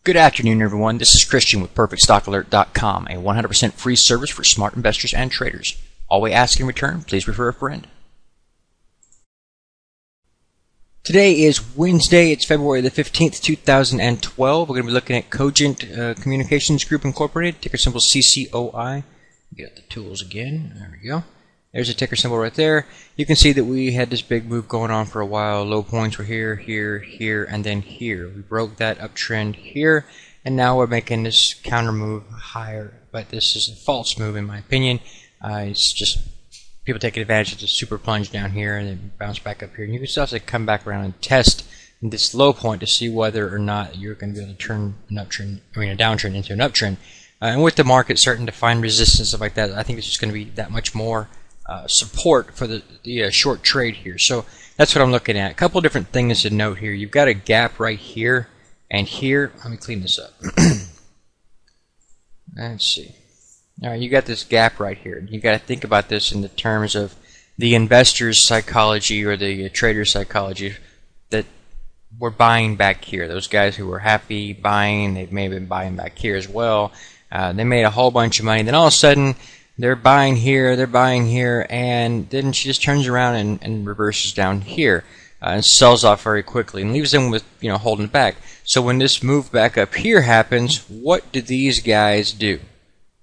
Good afternoon, everyone. This is Christian with PerfectStockAlert.com, a 100% free service for smart investors and traders. All we ask in return, please refer a friend. Today is Wednesday. It's February the 15th, 2012. We're going to be looking at Cogent Communications Group Incorporated, ticker symbol CCOI. Get the tools again. There we go. There's a ticker symbol right there. You can see that we had this big move going on for a while. Low points were here, here, here, and then here. We broke that uptrend here, and now we're making this counter move higher. But this is a false move, in my opinion. It's just people taking advantage of the super plunge down here and then bounce back up here. And you can still have to come back around and test this low point to see whether or not you're going to be able to turn an uptrend, a downtrend into an uptrend. And with the market starting to find resistance, stuff like that, I think it's just going to be that much more support for the short trade here. So that's what I'm looking at. A couple different things to note here. You've got a gap right here and here. Let me clean this up. Let's see. All right, you got this gap right here. You got to think about this in the terms of the investor's psychology or the trader's psychology, that we're buying back here. Those guys who were happy buying, they may have been buying back here as well. They made a whole bunch of money. Then all of a sudden, they're buying here, and then she just turns around and reverses down here and sells off very quickly and leaves them with, holding back. So when this move back up here happens, what do these guys do?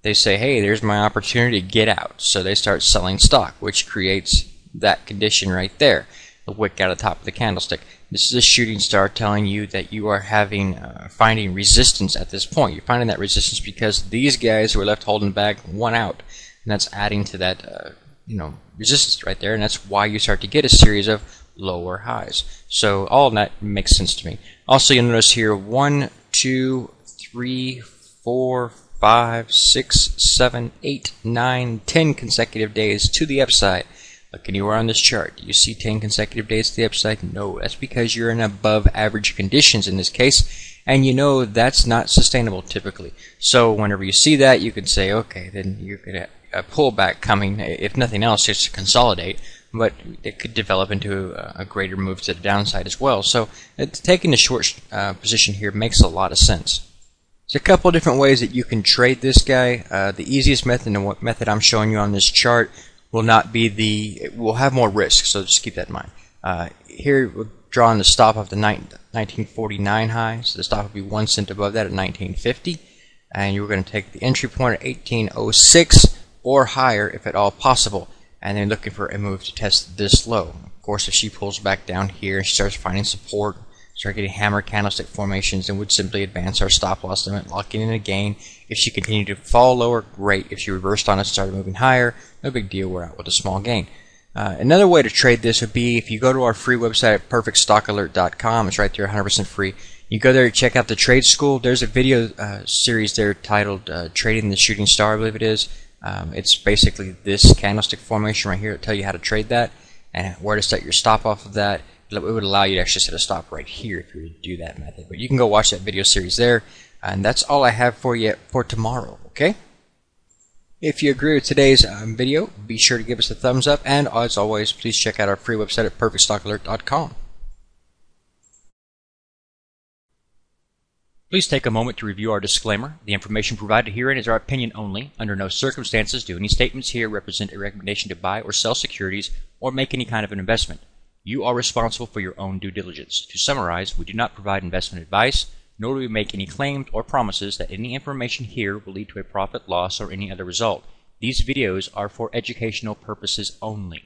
They say, hey, there's my opportunity to get out. So they start selling stock, which creates that condition right there, the wick out of the top of the candlestick. This is a shooting star telling you that you are finding resistance at this point. You're finding that resistance because these guys who are left holding back won out. And that's adding to that, resistance right there, and that's why you start to get a series of lower highs. So all of that makes sense to me. Also, you'll notice here 1, 2, 3, 4, 5, 6, 7, 8, 9, 10 consecutive days to the upside. Look anywhere on this chart. Do you see 10 consecutive days to the upside? No, that's because you're in above average conditions in this case, and that's not sustainable typically. So whenever you see that, you can say, okay, then you're going to a pullback coming, if nothing else, just to consolidate, but it could develop into a greater move to the downside as well. So taking the short position here makes a lot of sense. There's a couple of different ways that you can trade this guy. The easiest method, and what method I'm showing you on this chart, will not be it will have more risk, so just keep that in mind. Here we're drawing the stop of the 1949 high, so the stop will be 1 cent above that at 1950, and you're going to take the entry point at 1806 or higher if at all possible, and then looking for a move to test this low. Of course, if she pulls back down here and she starts finding support, start getting hammer candlestick formations, and would simply advance our stop loss limit, locking in a gain. If she continued to fall lower, great. If she reversed on us and started moving higher, no big deal, we're out with a small gain. Another way to trade this would be if you go to our free website at PerfectStockAlert.com. It's right there, 100% free. You go there, check out the Trade School. There's a video series there titled Trading the Shooting Star, I believe it is. It's basically this candlestick formation right here to tell you how to trade that and where to set your stop off of that. It would allow you to actually set a stop right here if you were to do that method. But you can go watch that video series there. And that's all I have for you for tomorrow, okay? If you agree with today's video, be sure to give us a thumbs up. And as always, please check out our free website at PerfectStockAlert.com. Please take a moment to review our disclaimer. The information provided herein is our opinion only. Under no circumstances do any statements here represent a recommendation to buy or sell securities or make any kind of an investment. You are responsible for your own due diligence. To summarize, we do not provide investment advice, nor do we make any claims or promises that any information here will lead to a profit, loss, or any other result. These videos are for educational purposes only.